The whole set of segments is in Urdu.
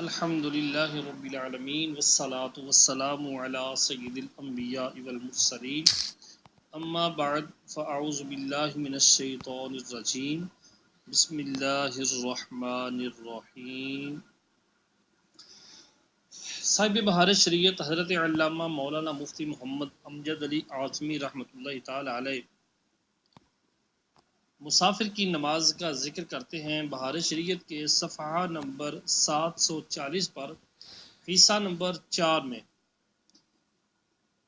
الحمد للہ رب العالمین والصلاة والسلام علی سید الانبیاء والمرسلین اما بعد فاعوذ باللہ من الشیطان الرجیم بسم اللہ الرحمن الرحیم۔ صاحب بہار شریعت حضرت علامہ مولانا مفتی محمد امجد علی اعظمی رحمۃ اللہ تعالی علیہ مسافر کی نماز کا ذکر کرتے ہیں بہار شریعت کے صفحہ نمبر 740 پر حصہ نمبر 4 میں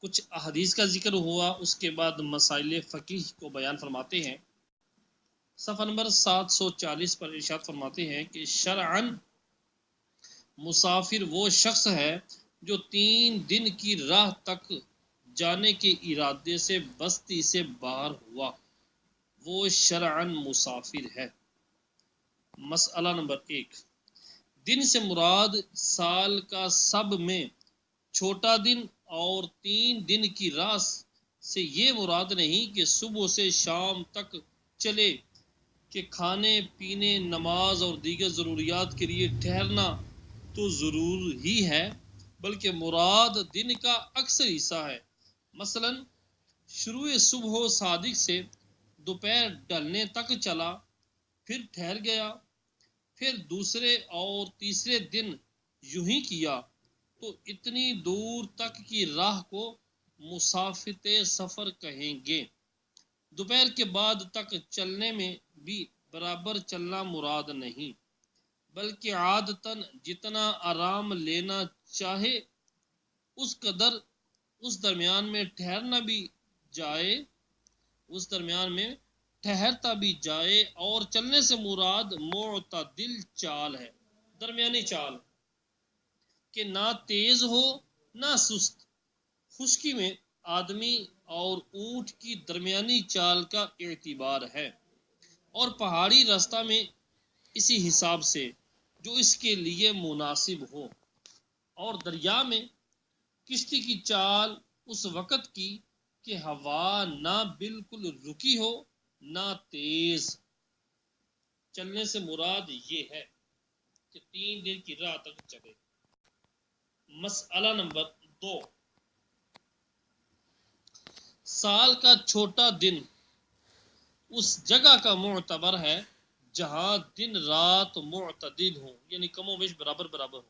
کچھ احادیث کا ذکر ہوا، اس کے بعد مسائل فقہ کو بیان فرماتے ہیں۔ صفحہ نمبر 740 پر ارشاد فرماتے ہیں کہ شرعاً مسافر وہ شخص ہے جو 3 دن کی راہ تک جانے کے ارادے سے بستی سے باہر ہوا، وہ شرعاً مسافر ہے۔ مسئلہ نمبر 1، دن سے مراد سال کا سب میں چھوٹا دن اور 3 دن کی راہ سے یہ مراد نہیں کہ صبح سے شام تک چلے کہ کھانے پینے، نماز اور دیگر ضروریات کے لیے ٹھہرنا تو ضرور ہی ہے، بلکہ مراد دن کا اکثر حصہ ہے۔ مثلا شروع صبح صادق سے دوپہر ڈھلنے تک چلا، پھر ٹھہر گیا، پھر دوسرے اور تیسرے دن یوں ہی کیا، تو اتنی دور تک کی راہ کو مسافت سفر کہیں گے۔ دوپہر کے بعد تک چلنے میں بھی برابر چلنا مراد نہیں، بلکہ عادتاً جتنا آرام لینا چاہے اس قدر اس درمیان میں ٹھہرتا بھی جائے، اور چلنے سے مراد معتدل چال ہے، درمیانی چال، کہ نہ تیز ہو نہ سست۔ خشکی میں آدمی اور اونٹ کی درمیانی چال کا اعتبار ہے، اور پہاڑی راستہ میں اسی حساب سے جو اس کے لیے مناسب ہو، اور دریا میں کشتی کی چال اس وقت کی کہ ہوا نہ بالکل رکی ہو نہ تیز۔ چلنے سے مراد یہ ہے کہ 3 دن کی راہ تک چلے۔ مسئلہ نمبر 2، سال کا چھوٹا دن اس جگہ کا معتبر ہے جہاں دن رات معتدل ہوں، یعنی کم و بیش برابر ہوں،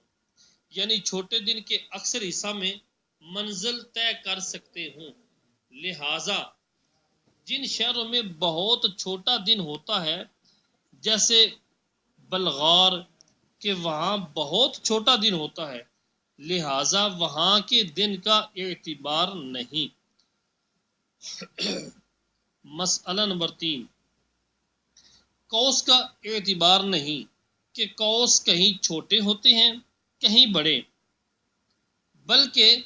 یعنی چھوٹے دن کے اکثر حصہ میں منزل طے کر سکتے ہوں۔ لہذا جن شہروں میں بہت چھوٹا دن ہوتا ہے، جیسے بلغار کہ وہاں بہت چھوٹا دن ہوتا ہے، لہذا وہاں کے دن کا اعتبار نہیں۔ مسئلہ نمبر 3، کوس کا اعتبار نہیں کہ کوس کہیں چھوٹے ہوتے ہیں کہیں بڑے، بلکہ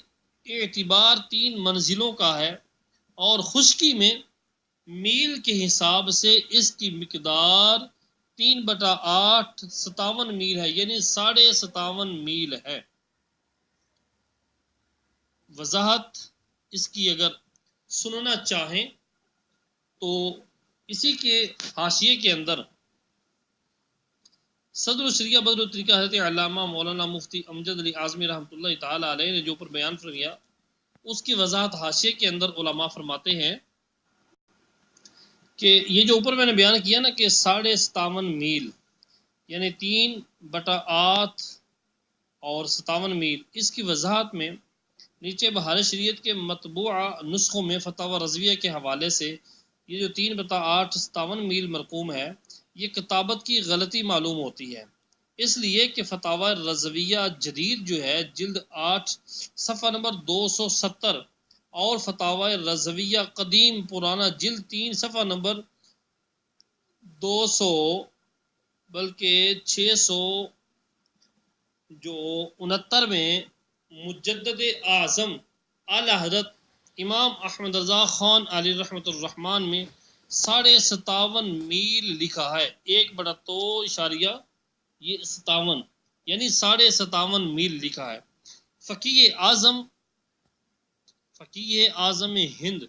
اعتبار 3 منزلوں کا ہے، اور خشکی میں میل کے حساب سے اس کی مقدار 3/8 57 میل ہے، یعنی 57.5 میل ہے۔ وضاحت اس کی اگر سننا چاہیں تو اسی کے حاشیے کے اندر صدر الشریعہ بدر الطریقہ حضرت علامہ مولانا مفتی امجد علی اعظمی رحمۃ اللہ تعالی علیہ نے جو پر بیان فرمایا، اس کی وضاحت حاشیے کے اندر علماء فرماتے ہیں کہ یہ جو اوپر میں نے بیان کیا نا کہ 57.5 میل یعنی 3/8 اور 57 میل، اس کی وضاحت میں نیچے بہار شریعت کے مطبوعہ نسخوں میں فتاوی رضویہ کے حوالے سے یہ جو 3/8 57 میل مرقوم ہے، یہ کتابت کی غلطی معلوم ہوتی ہے، اس لیے کہ فتاوی رضویہ جدید جو ہے جلد 8 صفحہ نمبر 270، اور فتاوی رضویہ قدیم پرانا جلد 3 صفحہ نمبر 200 بلکہ 669 میں مجدد اعظم اعلی حضرت امام احمد رضا خان علی رحمۃ الرحمن میں 57.5 میل لکھا ہے، 1/2 یہ 57 یعنی 57.5 میل لکھا ہے۔ فقیہ اعظم ہند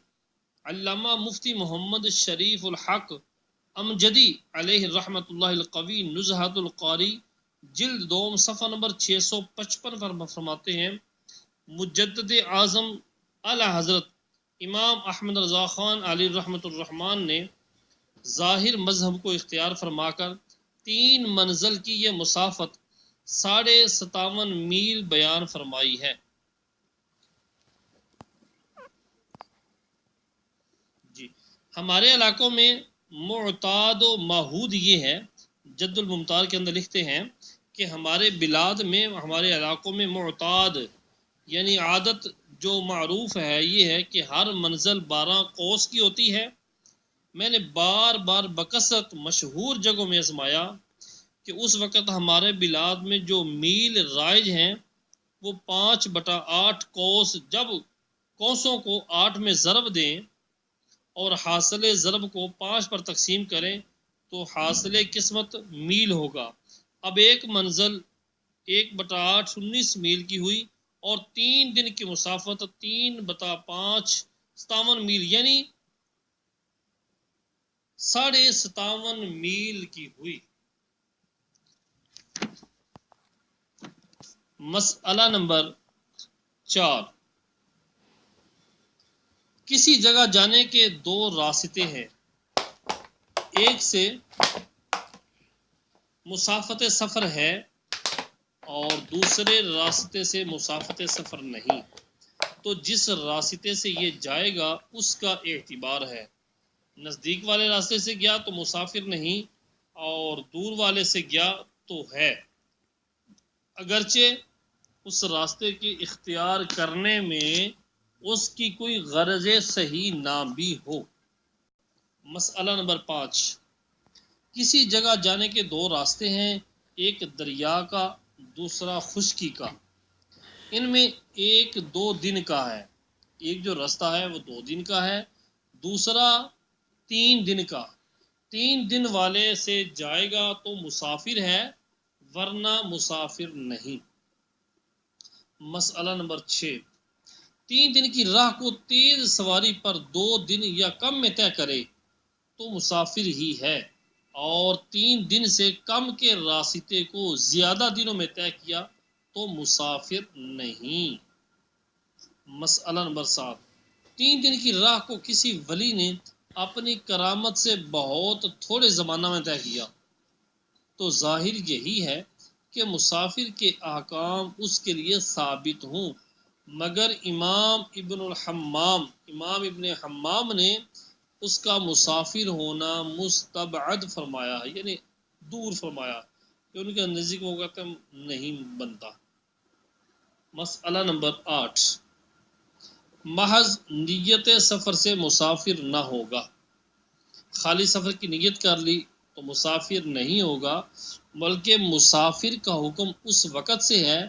علامہ مفتی محمد شریف الحق امجدی علیہ رحمۃ اللہ القوی نزہۃ القاری جلد دوم صفحہ نمبر 655 پر فرماتے ہیں مجدد اعظم اعلی حضرت امام احمد رضا خان علی رحمۃ الرحمن نے ظاہر مذہب کو اختیار فرما کر 3 منزل کی یہ مسافت 57.5 میل بیان فرمائی ہے۔ جی ہمارے علاقوں میں معتاد و معہود یہ ہے، جد الممتار کے اندر لکھتے ہیں کہ ہمارے بلاد میں، ہمارے علاقوں میں معتاد یعنی عادت جو معروف ہے یہ ہے کہ ہر منزل 12 قوس کی ہوتی ہے۔ میں نے بار بار بکثرت مشہور جگہوں میں آزمایا کہ اس وقت ہمارے بلاد میں جو میل رائج ہیں وہ 5/8 قوس، جب قوسوں کو 8 میں ضرب دیں اور حاصل ضرب کو 5 پر تقسیم کریں تو حاصل قسمت میل ہوگا۔ اب ایک منزل 1/8 19 میل کی ہوئی اور 3 دن کی مسافت 3/5 57 میل یعنی 57.5 میل کی ہوئی۔ مسئلہ نمبر 4، کسی جگہ جانے کے 2 راستے ہیں، ایک سے مسافت سفر ہے اور دوسرے راستے سے مسافت سفر نہیں، تو جس راستے سے یہ جائے گا اس کا اعتبار ہے۔ نزدیک والے راستے سے گیا تو مسافر نہیں اور دور والے سے گیا تو ہے، اگرچہ اس راستے کے اختیار کرنے میں اس کی کوئی غرض صحیح نہ بھی ہو۔ مسئلہ نمبر 5، کسی جگہ جانے کے 2 راستے ہیں، ایک دریا کا دوسرا خشکی کا، ان میں ایک 2 دن کا ہے، ایک جو راستہ ہے وہ 2 دن کا ہے، دوسرا 3 دن کا۔ 3 دن والے سے جائے گا تو مسافر ہے ورنہ مسافر نہیں۔ مسئلہ نمبر 6، 3 دن کی راہ کو تیز سواری پر 2 دن یا کم میں طے کرے تو مسافر ہی ہے، اور 3 دن سے کم کے راستے کو زیادہ دنوں میں طے کیا تو مسافر نہیں۔ مسئلہ نمبر 7، 3 دن کی راہ کو کسی ولی نے اپنی کرامت سے بہت تھوڑے زمانہ میں طے کیا تو ظاہر یہی ہے کہ مسافر کے احکام اس کے لیے ثابت ہوں، مگر امام ابن حمام نے اس کا مسافر ہونا مستبعد فرمایا ہے، یعنی دور فرمایا کہ ان کے نزدیک وہ کہتے ہیں نہیں بنتا۔ مسئلہ نمبر 8، محض نیت سفر سے مسافر نہ ہوگا، خالی سفر کی نیت کر لی تو مسافر نہیں ہوگا، بلکہ مسافر کا حکم اس وقت سے ہے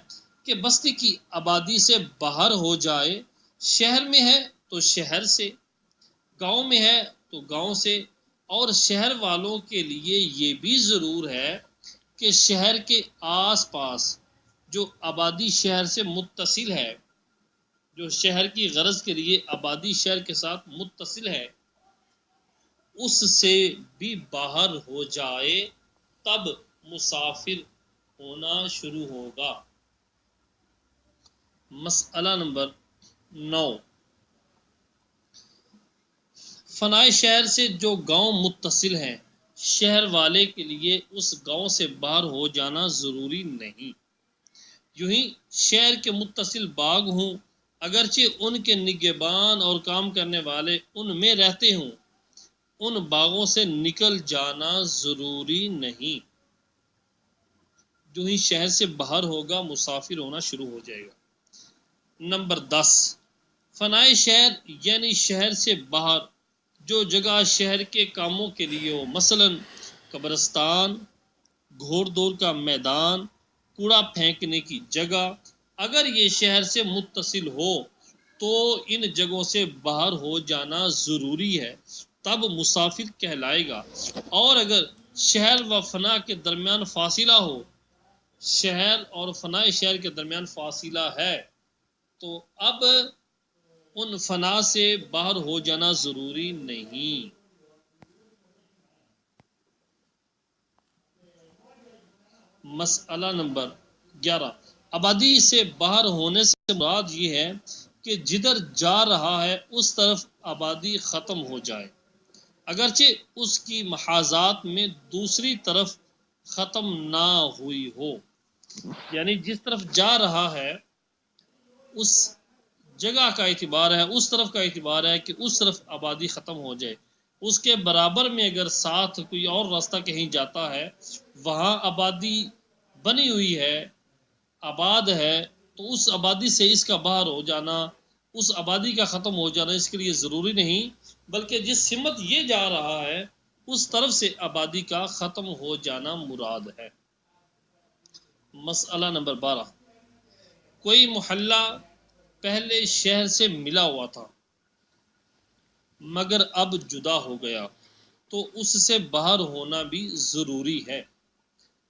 کہ بستی کی آبادی سے باہر ہو جائے، شہر میں ہے تو شہر سے، گاؤں میں ہے تو گاؤں سے، اور شہر والوں کے لیے یہ بھی ضرور ہے کہ شہر کے آس پاس جو آبادی شہر سے متصل ہے، جو شہر کی غرض کے لیے آبادی شہر کے ساتھ متصل ہے، اس سے بھی باہر ہو جائے تب مسافر ہونا شروع ہوگا۔ مسئلہ نمبر 9، فنائے شہر سے جو گاؤں متصل ہیں، شہر والے کے لیے اس گاؤں سے باہر ہو جانا ضروری نہیں۔ یوں ہی شہر کے متصل باغ ہوں، اگرچہ ان کے نگہبان اور کام کرنے والے ان میں رہتے ہوں، ان باغوں سے نکل جانا ضروری نہیں۔ جو ہی شہر سے باہر ہوگا مسافر ہونا شروع ہو جائے گا۔ نمبر 10، فنائے شہر یعنی شہر سے باہر جو جگہ شہر کے کاموں کے لیے ہو، مثلا قبرستان، گھوڑ دوڑ کا میدان، کوڑا پھینکنے کی جگہ، اگر یہ شہر سے متصل ہو تو ان جگہوں سے باہر ہو جانا ضروری ہے، تب مسافر کہلائے گا۔ اور اگر شہر و فنا کے درمیان فاصلہ ہو، شہر اور فنائے شہر کے درمیان فاصلہ ہے تو اب ان فنا سے باہر ہو جانا ضروری نہیں۔ مسئلہ نمبر 11، آبادی سے باہر ہونے سے مراد یہ ہے کہ جدھر جا رہا ہے اس طرف آبادی ختم ہو جائے، اگرچہ اس کی محاذات میں دوسری طرف ختم نہ ہوئی ہو۔ یعنی جس طرف جا رہا ہے اس جگہ کا اعتبار ہے، اس طرف کا اعتبار ہے کہ اس طرف آبادی ختم ہو جائے۔ اس کے برابر میں اگر ساتھ کوئی اور راستہ کہیں جاتا ہے، وہاں آبادی بنی ہوئی ہے، آباد ہے، تو اس آبادی سے اس کا باہر ہو جانا، اس آبادی کا ختم ہو جانا اس کے لیے ضروری نہیں، بلکہ جس سمت یہ جا رہا ہے اس طرف سے آبادی کا ختم ہو جانا مراد ہے۔ مسئلہ نمبر 12، کوئی محلہ پہلے شہر سے ملا ہوا تھا مگر اب جدا ہو گیا تو اس سے باہر ہونا بھی ضروری ہے،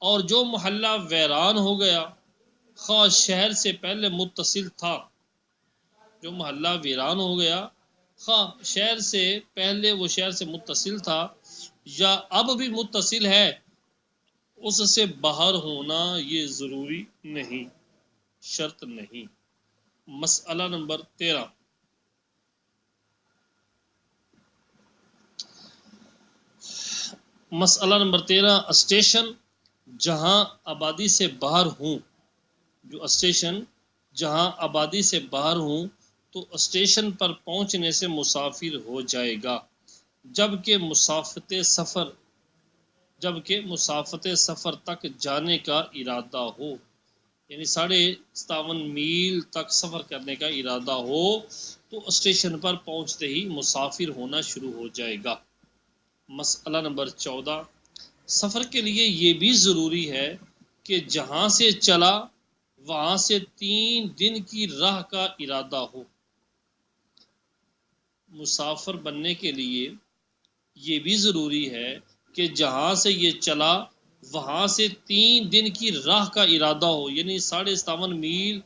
اور جو محلہ ویران ہو گیا خواہ شہر سے پہلے متصل تھا، جو محلہ ویران ہو گیا خواہ شہر سے پہلے وہ شہر سے متصل تھا یا اب بھی متصل ہے، اس سے باہر ہونا یہ ضروری نہیں، شرط نہیں۔ مسئلہ نمبر 13، اسٹیشن جہاں آبادی سے باہر ہوں، جو اسٹیشن جہاں آبادی سے باہر ہوں تو اسٹیشن پر پہنچنے سے مسافر ہو جائے گا، جبکہ مسافت سفر تک جانے کا ارادہ ہو، یعنی 57.5 میل تک سفر کرنے کا ارادہ ہو تو اسٹیشن پر پہنچتے ہی مسافر ہونا شروع ہو جائے گا۔ مسئلہ نمبر 14، سفر کے لیے یہ بھی ضروری ہے کہ جہاں سے چلا وہاں سے 3 دن کی راہ کا ارادہ ہو۔ مسافر بننے کے لیے یہ بھی ضروری ہے کہ جہاں سے یہ چلا وہاں سے 3 دن کی راہ کا ارادہ ہو، یعنی 57.5 میل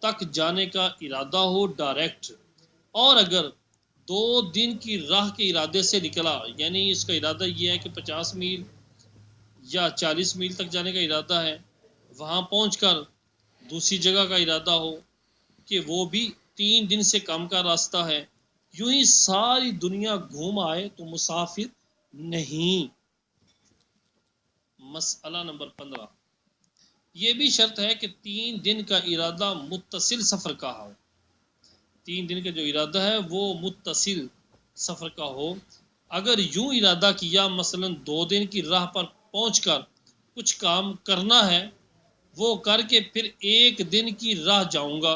تک جانے کا ارادہ ہو ڈائریکٹ، اور اگر 2 دن کی راہ کے ارادے سے نکلا، یعنی اس کا ارادہ یہ ہے کہ 50 میل یا 40 میل تک جانے کا ارادہ ہے، وہاں پہنچ کر دوسری جگہ کا ارادہ ہو کہ وہ بھی 3 دن سے کم کا راستہ ہے، یوں ہی ساری دنیا گھوم آئے تو مسافر نہیں۔ مسئلہ نمبر 15، یہ بھی شرط ہے کہ 3 دن کا ارادہ متصل سفر کا ہو، 3 دن کا جو ارادہ ہے وہ متصل سفر کا ہو۔ اگر یوں ارادہ کیا مثلا 2 دن کی راہ پر پہنچ کر کچھ کام کرنا ہے، وہ کر کے پھر 1 دن کی راہ جاؤں گا،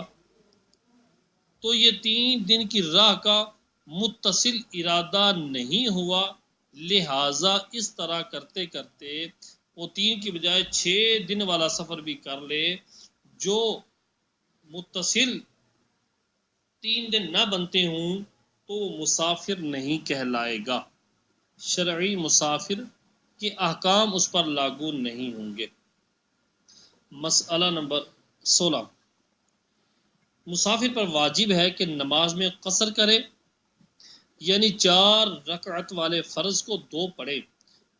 تو یہ 3 دن کی راہ کا متصل ارادہ نہیں ہوا، لہذا اس طرح کرتے کرتے وہ 3 کی بجائے 6 دن والا سفر بھی کر لے، جو متصل 3 دن نہ بنتے ہوں تو وہ مسافر نہیں کہلائے گا، شرعی مسافر کے احکام اس پر لاگو نہیں ہوں گے۔ مسئلہ نمبر 16، مسافر پر واجب ہے کہ نماز میں قصر کرے، یعنی 4 رکعت والے فرض کو 2 پڑھے،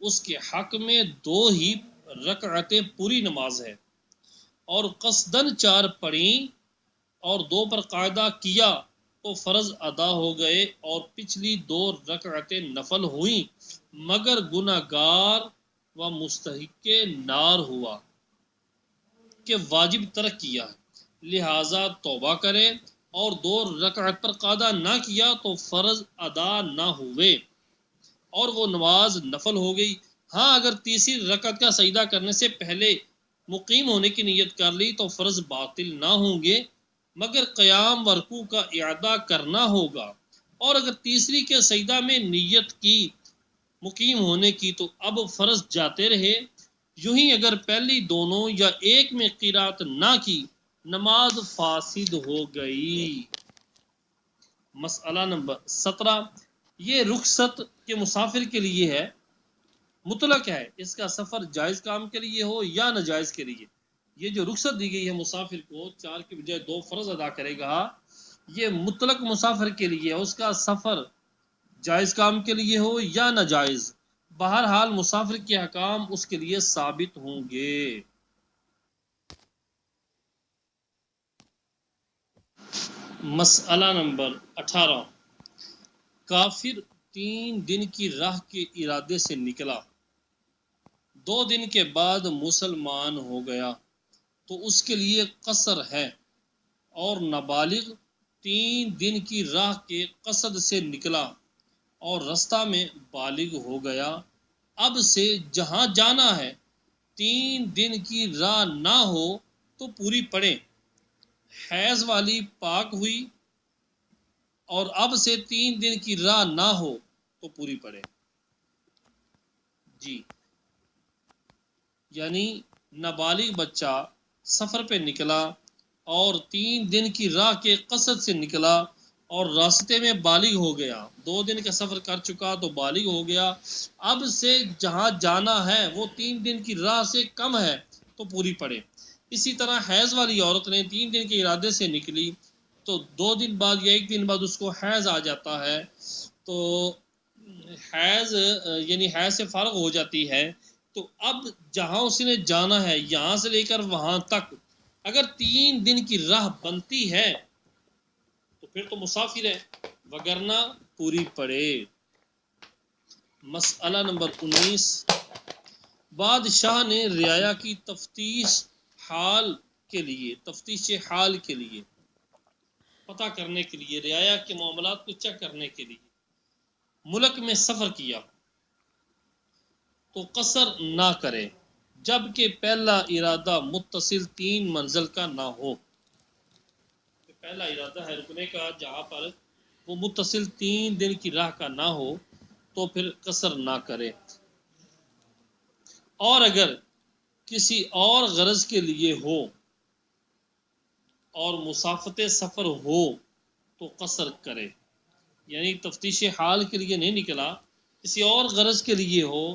اس کے حق میں 2 ہی رکعتیں پوری نماز ہے، اور قصدن 4 پڑھیں اور 2 پر قاعدہ کیا تو فرض ادا ہو گئے اور پچھلی 2 رکعتیں نفل ہوئیں، مگر گناہگار و مستحق نار ہوا کہ واجب ترک کیا ہے، لہذا توبہ کرے، اور 2 رکعت پر قاعدہ نہ کیا تو فرض ادا نہ ہوئے اور وہ نماز نفل ہو گئی۔ ہاں اگر تیسری رکعت کا سجدہ کرنے سے پہلے مقیم ہونے کی نیت کر لی تو فرض باطل نہ ہوں گے، مگر قیام و رکوع کا اعادہ کرنا ہوگا، اور اگر تیسری کے سجدہ میں نیت کی مقیم ہونے کی تو اب فرض جاتے رہے۔ یوں ہی اگر پہلی دونوں یا ایک میں قرات نہ کی نماز فاسد ہو گئی۔ مسئلہ نمبر 17، یہ رخصت کے مسافر کے لیے ہے، مطلق ہے، اس کا سفر جائز کام کے لیے ہو یا ناجائز کے لیے۔ یہ جو رخصت دی گئی ہے مسافر کو 4 کی بجائے 2 فرض ادا کرے گا، یہ مطلق مسافر کے لیے، اس کا سفر جائز کام کے لیے ہو یا ناجائز، بہرحال مسافر کے احکام اس کے لیے ثابت ہوں گے۔ مسئلہ نمبر 18، کافر 3 دن کی راہ کے ارادے سے نکلا، 2 دن کے بعد مسلمان ہو گیا تو اس کے لیے قصر ہے، اور نابالغ 3 دن کی راہ کے قصد سے نکلا اور رستہ میں بالغ ہو گیا، اب سے جہاں جانا ہے 3 دن کی راہ نہ ہو تو پوری پڑے، حیض والی پاک ہوئی اور اب سے 3 دن کی راہ نہ ہو تو پوری پڑے۔ جی یعنی نابالغ بچہ سفر پہ نکلا اور 3 دن کی راہ کے قصد سے نکلا اور راستے میں بالغ ہو گیا، 2 دن کا سفر کر چکا تو بالغ ہو گیا، اب سے جہاں جانا ہے وہ 3 دن کی راہ سے کم ہے تو پوری پڑے۔ اسی طرح حیض والی عورت نے 3 دن کے ارادے سے نکلی تو 2 دن بعد یا 1 دن بعد اس کو حیض آ جاتا ہے، تو حیض یعنی حیض سے فارغ ہو جاتی ہے، تو اب جہاں اس نے جانا ہے یہاں سے لے کر وہاں تک اگر 3 دن کی راہ بنتی ہے تو پھر تو مسافر ہے، وگرنہ پوری پڑے۔ مسئلہ نمبر 19، بادشاہ نے رعایا کی تفتیش حال کے لیے پتہ کرنے کے لیے، رعایا کے معاملات کو چیک کرنے کے لیے ملک میں سفر کیا تو قصر نہ کرے جبکہ پہلا ارادہ متصل 3 منزل کا نہ ہو۔ پہلا ارادہ ہے رکنے کا جہاں پر وہ متصل 3 دن کی راہ کا نہ ہو تو پھر قصر نہ کرے، اور اگر کسی اور غرض کے لیے ہو اور مسافت سفر ہو تو قصر کرے، یعنی تفتیش حال کے لیے نہیں نکلا، کسی اور غرض کے لیے ہو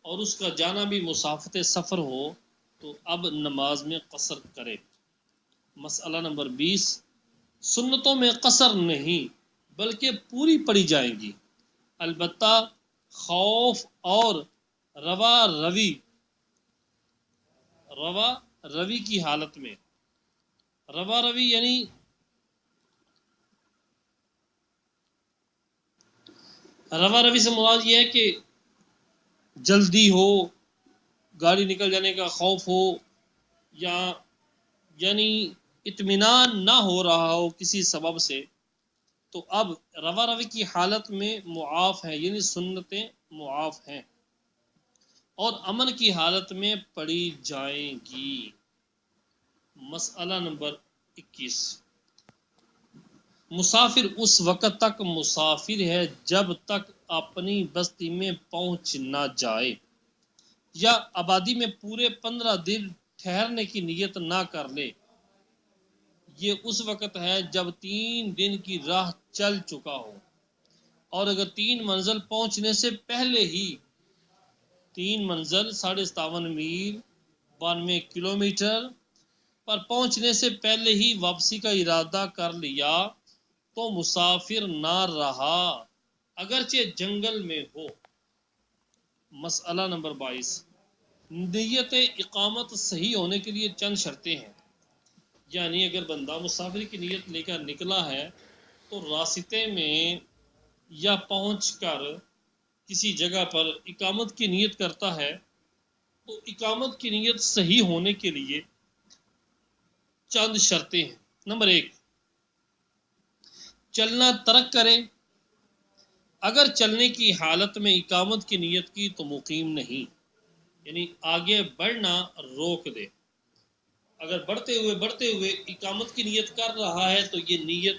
اور اس کا جانا بھی مسافت سفر ہو تو اب نماز میں قصر کرے۔ مسئلہ نمبر 20، سنتوں میں قصر نہیں بلکہ پوری پڑی جائیں گی، البتہ خوف اور روا روی کی حالت میں۔ روا روی یعنی سے مراد یہ ہے کہ جلدی ہو، گاڑی نکل جانے کا خوف ہو، یا یعنی اطمینان نہ ہو رہا ہو کسی سبب سے، تو اب روا روی کی حالت میں معاف ہے، یعنی سنتیں معاف ہیں، اور امن کی حالت میں پڑھی جائیں گی۔ مسئلہ نمبر 21، مسافر اس وقت تک مسافر ہے جب تک اپنی بستی میں پہنچ نہ جائے یا آبادی میں پورے 15 دن ٹھہرنے کی نیت نہ کر لے، یہ اس وقت ہے جب 3 دن کی راہ چل چکا ہو، اور اگر 3 منزل پہنچنے سے پہلے ہی 3 منزل 57.5 میل 92 کلومیٹر پر پہنچنے سے پہلے ہی واپسی کا ارادہ کر لیا تو مسافر نہ رہا اگرچہ جنگل میں ہو۔ مسئلہ نمبر 22، نیت اقامت صحیح ہونے کے لیے چند شرطیں ہیں، یعنی اگر بندہ مسافر کی نیت لے کر نکلا ہے تو راستے میں یا پہنچ کر کسی جگہ پر اقامت کی نیت کرتا ہے تو اقامت کی نیت صحیح ہونے کے لیے چند شرطیں ہیں۔ نمبر 1، چلنا ترک کرے، اگر چلنے کی حالت میں اقامت کی نیت کی تو مقیم نہیں، یعنی آگے بڑھنا روک دے، اگر بڑھتے ہوئے اقامت کی نیت کر رہا ہے تو یہ نیت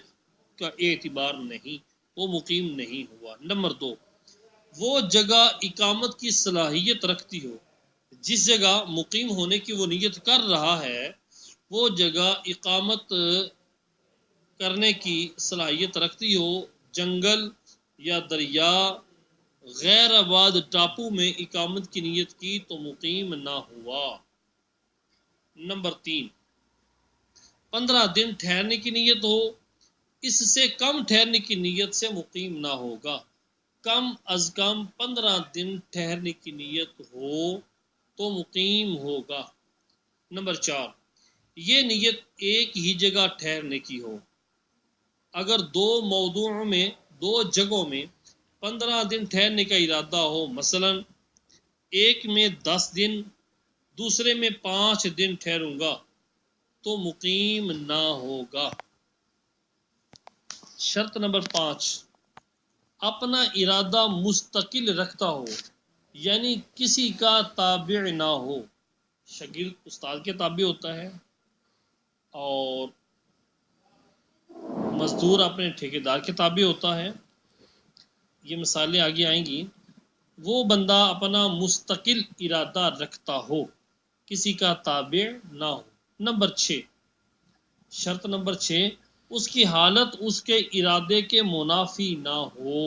کا اعتبار نہیں، وہ مقیم نہیں ہوا۔ نمبر 2، وہ جگہ اقامت کی صلاحیت رکھتی ہو، جس جگہ مقیم ہونے کی وہ نیت کر رہا ہے وہ جگہ اقامت کرنے کی صلاحیت رکھتی ہو، جنگل یا دریا غیر آباد ٹاپو میں اقامت کی نیت کی تو مقیم نہ ہوا۔ نمبر 3، 15 دن ٹھہرنے کی نیت ہو، اس سے کم ٹھہرنے کی نیت سے مقیم نہ ہوگا، کم از کم 15 دن ٹھہرنے کی نیت ہو تو مقیم ہوگا۔ نمبر 4، یہ نیت ایک ہی جگہ ٹھہرنے کی ہو، اگر دو جگہوں میں 15 دن ٹھہرنے کا ارادہ ہو، مثلا ایک میں 10 دن، دوسرے میں 5 دن ٹھہروں گا، تو مقیم نہ ہوگا۔ شرط نمبر 5، اپنا ارادہ مستقل رکھتا ہو، یعنی کسی کا تابع نہ ہو۔ شاگرد استاد کے تابع ہوتا ہے اور مزدور اپنے ٹھیکیدار کے تابع ہوتا ہے، یہ مثالیں آگے آئیں گی۔ وہ بندہ اپنا مستقل ارادہ رکھتا ہو، کسی کا تابع نہ ہو۔ نمبر 6، شرط نمبر 6، اس کی حالت اس کے ارادے کے منافی نہ ہو۔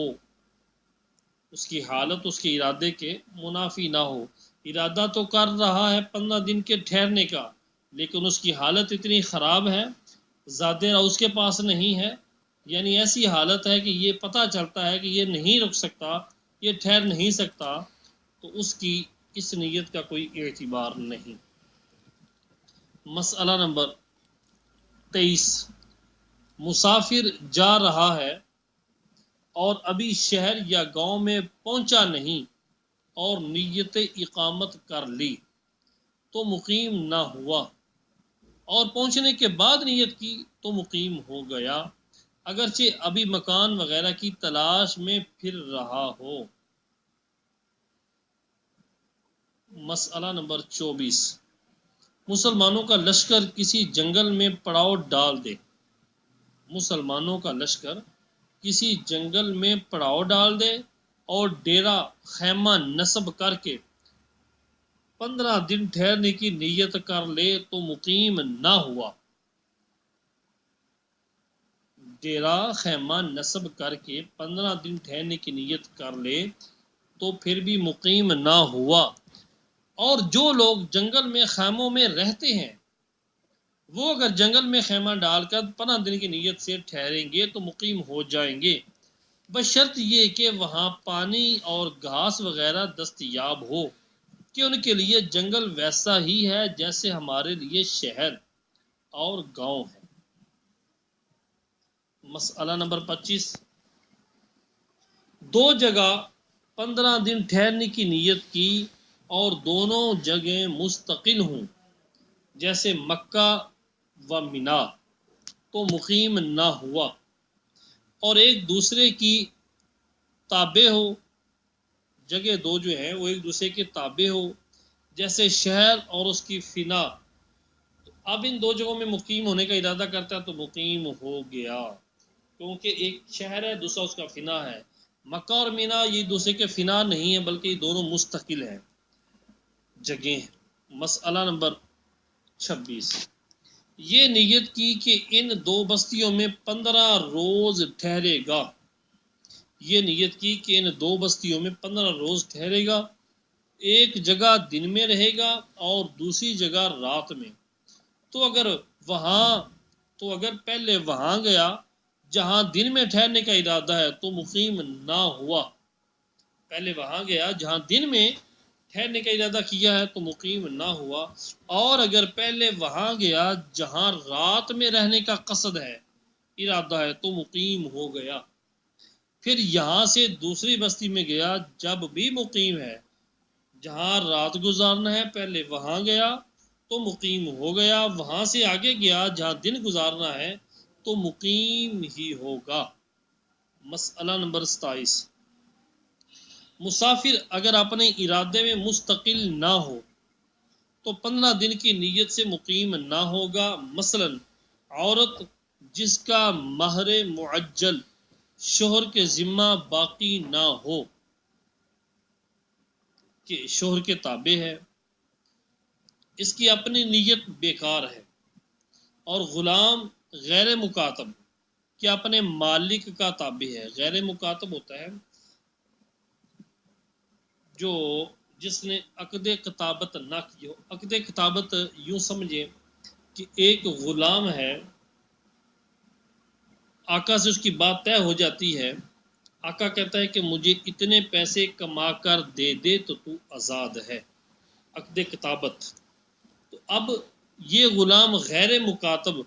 اس کی حالت اس کے ارادے کے منافی نہ ہو۔ ارادہ تو کر رہا ہے 15 دن کے ٹھہرنے کا، لیکن اس کی حالت اتنی خراب ہے، زیادہ اس کے پاس نہیں ہے، یعنی ایسی حالت ہے کہ یہ پتہ چلتا ہے کہ یہ نہیں رک سکتا، یہ ٹھہر نہیں سکتا، تو اس کی اس نیت کا کوئی اعتبار نہیں۔ مسئلہ نمبر 23، مسافر جا رہا ہے اور ابھی شہر یا گاؤں میں پہنچا نہیں اور نیت اقامت کر لی تو مقیم نہ ہوا، اور پہنچنے کے بعد نیت کی تو مقیم ہو گیا، اگرچہ ابھی مکان وغیرہ کی تلاش میں پھر رہا ہو۔ مسئلہ نمبر 24، مسلمانوں کا لشکر کسی جنگل میں پڑاؤ ڈال دے۔ مسلمانوں کا لشکر کسی جنگل میں پڑاؤ ڈال دے اور ڈیرا خیمہ نصب کر کے 15 دن ٹھہرنے کی نیت کر لے تو مقیم نہ ہوا۔ ڈیرا خیمہ نصب کر کے 15 دن ٹھہرنے کی نیت کر لے تو پھر بھی مقیم نہ ہوا، اور جو لوگ جنگل میں خیموں میں رہتے ہیں وہ اگر جنگل میں خیمہ ڈال کر 15 دن کی نیت سے ٹھہریں گے تو مقیم ہو جائیں گے، بشرط یہ کہ وہاں پانی اور گھاس وغیرہ دستیاب ہو، کہ ان کے لیے جنگل ویسا ہی ہے جیسے ہمارے لیے شہر اور گاؤں ہے۔ مسئلہ نمبر 25، دو جگہ 15 دن ٹھہرنے کی نیت کی اور دونوں جگہیں مستقل ہوں، جیسے مکہ و منا، تو مقیم نہ ہوا، اور ایک دوسرے کی تابع ہو، جگہ دو جو ہیں وہ ایک دوسرے کے تابع ہو، جیسے شہر اور اس کی فنا، تو اب ان دو جگہوں میں مقیم ہونے کا ارادہ کرتا ہے تو مقیم ہو گیا، کیونکہ ایک شہر ہے دوسرا اس کا فنا ہے۔ مکہ اور مینا یہ دوسرے کے فنا نہیں ہیں بلکہ یہ دونوں مستقل ہیں جگہیں۔ مسئلہ نمبر 26، یہ نیت کی کہ ان دو بستیوں میں 15 روز ٹھہرے گا۔ یہ نیت کی کہ ان دو بستیوں میں 15 روز ٹھہرے گا، ایک جگہ دن میں رہے گا اور دوسری جگہ رات میں، تو اگر پہلے وہاں گیا جہاں دن میں ٹھہرنے کا ارادہ ہے تو مقیم نہ ہوا۔ پہلے وہاں گیا جہاں دن میں ٹھہرنے کا ارادہ کیا ہے تو مقیم نہ ہوا، اور اگر پہلے وہاں گیا جہاں رات میں رہنے کا قصد ہے، ارادہ ہے، تو مقیم ہو گیا۔ پھر یہاں سے دوسری بستی میں گیا جب بھی مقیم ہے، جہاں رات گزارنا ہے پہلے وہاں گیا تو مقیم ہو گیا، وہاں سے آگے گیا جہاں دن گزارنا ہے تو مقیم ہی ہوگا۔ مسئلہ نمبر 27، مسافر اگر اپنے ارادے میں مستقل نہ ہو تو 15 دن کی نیت سے مقیم نہ ہوگا، مثلا عورت جس کا مہر معجل شوہر کے ذمہ باقی نہ ہو، کہ شوہر کے تابع ہے، اس کی اپنی نیت بیکار ہے، اور غلام غیر مکاتب کہ اپنے مالک کا تابع ہے۔ غیر مکاتب ہوتا ہے جس نے عقد کتابت نہ کی ہو۔ عقد کتابت یوں سمجھے کہ ایک غلام ہے، آقا سے اس کی بات طے ہو جاتی ہے، آقا کہتا ہے کہ مجھے اتنے پیسے کما کر دے دے تو تو آزاد ہے، عقد کتابت۔ تو اب یہ غلام غیر مکاتب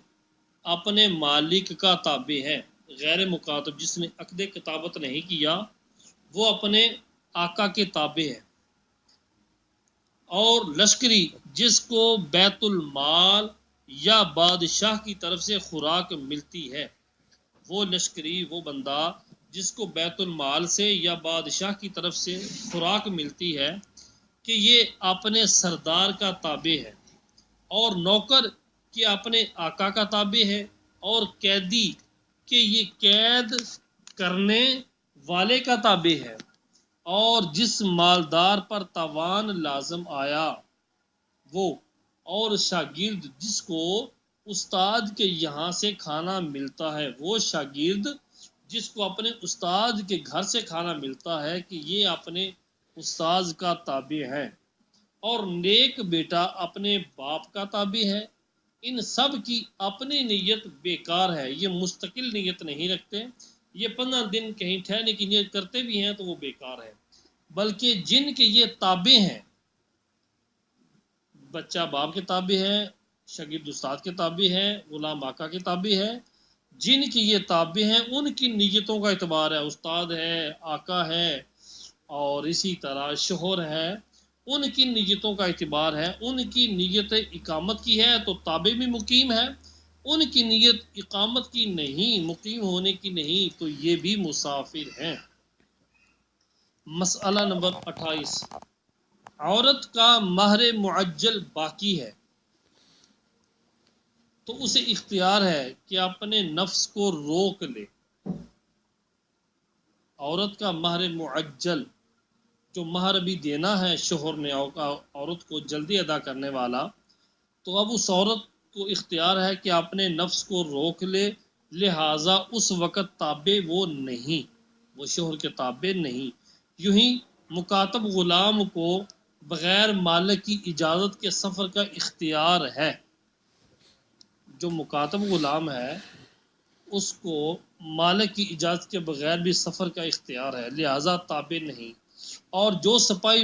اپنے مالک کا تابع ہے، غیر مکاتب جس نے عقد کتابت نہیں کیا وہ اپنے آقا کے تابع ہے، اور لشکری جس کو بیت المال یا بادشاہ کی طرف سے خوراک ملتی ہے، وہ لشکری وہ بندہ جس کو بیت المال سے یا بادشاہ کی طرف سے خوراک ملتی ہے کہ یہ اپنے سردار کا تابع ہے، اور نوکر کہ اپنے آقا کا تابع ہے، اور قیدی کہ یہ قید کرنے والے کا تابع ہے، اور جس مالدار پر تاوان لازم آیا وہ، اور شاگرد جس کو استاد کے یہاں سے کھانا ملتا ہے، وہ شاگرد جس کو اپنے استاد کے گھر سے کھانا ملتا ہے کہ یہ اپنے استاد کا تابع ہے، اور نیک بیٹا اپنے باپ کا تابع ہے۔ ان سب کی اپنی نیت بیکار ہے، یہ مستقل نیت نہیں رکھتے، یہ 15 دن کہیں ٹھہرنے کی نیت کرتے بھی ہیں تو وہ بیکار ہے، بلکہ جن کے یہ تابع ہیں، بچہ باپ کے تابع ہے، شاگرد استاد کے تابع ہے، غلام آقا کے تابع ہے، جن کی یہ تابع ہیں ان کی نیتوں کا اعتبار ہے، استاد ہے، آقا ہے، اور اسی طرح شوہر ہے، ان کی نیتوں کا اعتبار ہے۔ ان کی نیت اقامت کی ہے تو تابع بھی مقیم ہے، ان کی نیت اقامت کی نہیں، مقیم ہونے کی نہیں، تو یہ بھی مسافر ہیں۔ مسئلہ نمبر 28، عورت کا مہر معجل باقی ہے تو اسے اختیار ہے کہ اپنے نفس کو روک لے۔ عورت کا مہر معجل، جو مہر ابھی دینا ہے شوہر نے عورت کو جلدی ادا کرنے والا، تو اب اس عورت کو اختیار ہے کہ اپنے نفس کو روک لے، لہٰذا اس وقت تابع وہ نہیں، وہ شوہر کے تابع نہیں۔ یوں ہی مکاتب غلام کو بغیر مالک کی اجازت کے سفر کا اختیار ہے۔ جو مکاتب غلام ہے اس کو مالک کی اجازت کے بغیر بھی سفر کا اختیار ہے، لہذا تابع نہیں۔ اور جو سپاہی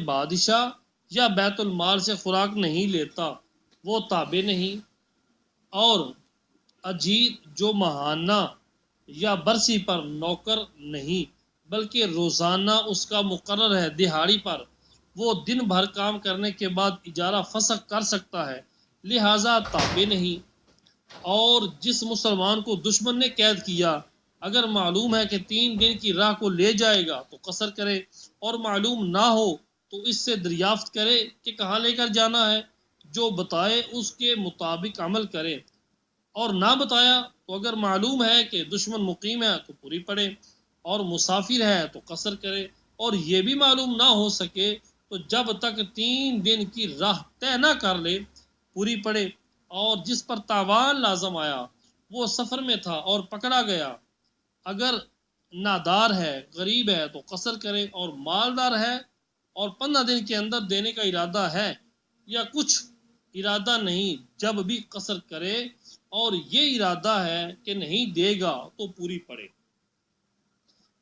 بادشاہ یا بیت المال سے خوراک نہیں لیتا وہ تابع نہیں۔ اور اجیر جو ماہانہ یا برسی پر نوکر نہیں بلکہ روزانہ اس کا مقرر ہے، دہاڑی پر وہ دن بھر کام کرنے کے بعد اجارہ فسخ کر سکتا ہے، لہذا تابع نہیں۔ اور جس مسلمان کو دشمن نے قید کیا، اگر معلوم ہے کہ 3 دن کی راہ کو لے جائے گا تو قصر کرے، اور معلوم نہ ہو تو اس سے دریافت کرے کہ کہاں لے کر جانا ہے، جو بتائے اس کے مطابق عمل کرے، اور نہ بتایا تو اگر معلوم ہے کہ دشمن مقیم ہے تو پوری پڑے، اور مسافر ہے تو قصر کرے، اور یہ بھی معلوم نہ ہو سکے تو جب تک 3 دن کی راہ طے نہ کر لے پوری پڑے۔ اور جس پر تاوان لازم آیا وہ سفر میں تھا اور پکڑا گیا، اگر نادار ہے، غریب ہے تو قصر کرے، اور مالدار ہے اور 15 دن کے اندر دینے کا ارادہ ہے یا کچھ ارادہ نہیں، جب بھی قصر کرے، اور یہ ارادہ ہے کہ نہیں دے گا تو پوری پڑے۔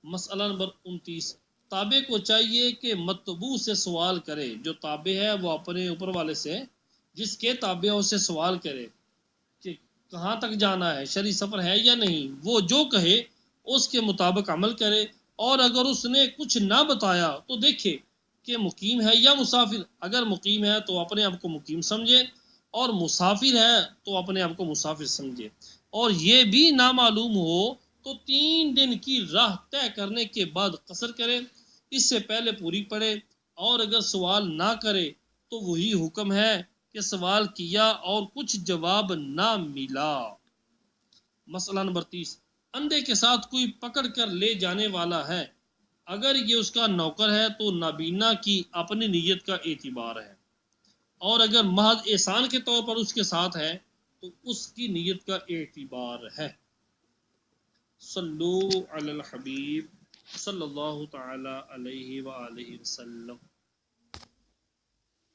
مسئلہ نمبر 29، تابع کو چاہیے کہ متبوع سے سوال کرے۔ جو تابع ہے وہ اپنے اوپر والے سے، جس کے تابع سے سوال کرے کہ کہاں تک جانا ہے، شرعی سفر ہے یا نہیں، وہ جو کہے اس کے مطابق عمل کرے، اور اگر اس نے کچھ نہ بتایا تو دیکھے کہ مقیم ہے یا مسافر، اگر مقیم ہے تو اپنے آپ کو مقیم سمجھے، اور مسافر ہے تو اپنے آپ کو مسافر سمجھے، اور یہ بھی نامعلوم ہو تو 3 دن کی راہ طے کرنے کے بعد قصر کرے، اس سے پہلے پوری پڑے، اور اگر سوال نہ کرے تو وہی حکم ہے کہ سوال کیا اور کچھ جواب نہ ملا۔ مسئلہ نمبر 30، اندھے کے ساتھ کوئی پکڑ کر لے جانے والا ہے، اگر یہ اس کا نوکر ہے تو نابینا کی اپنی نیت کا اعتبار ہے، اور اگر محض احسان کے طور پر اس کے ساتھ ہے تو اس کی نیت کا اعتبار ہے۔ صلو علی الحبیب صلی اللہ تعالی علیہ وآلہ وسلم۔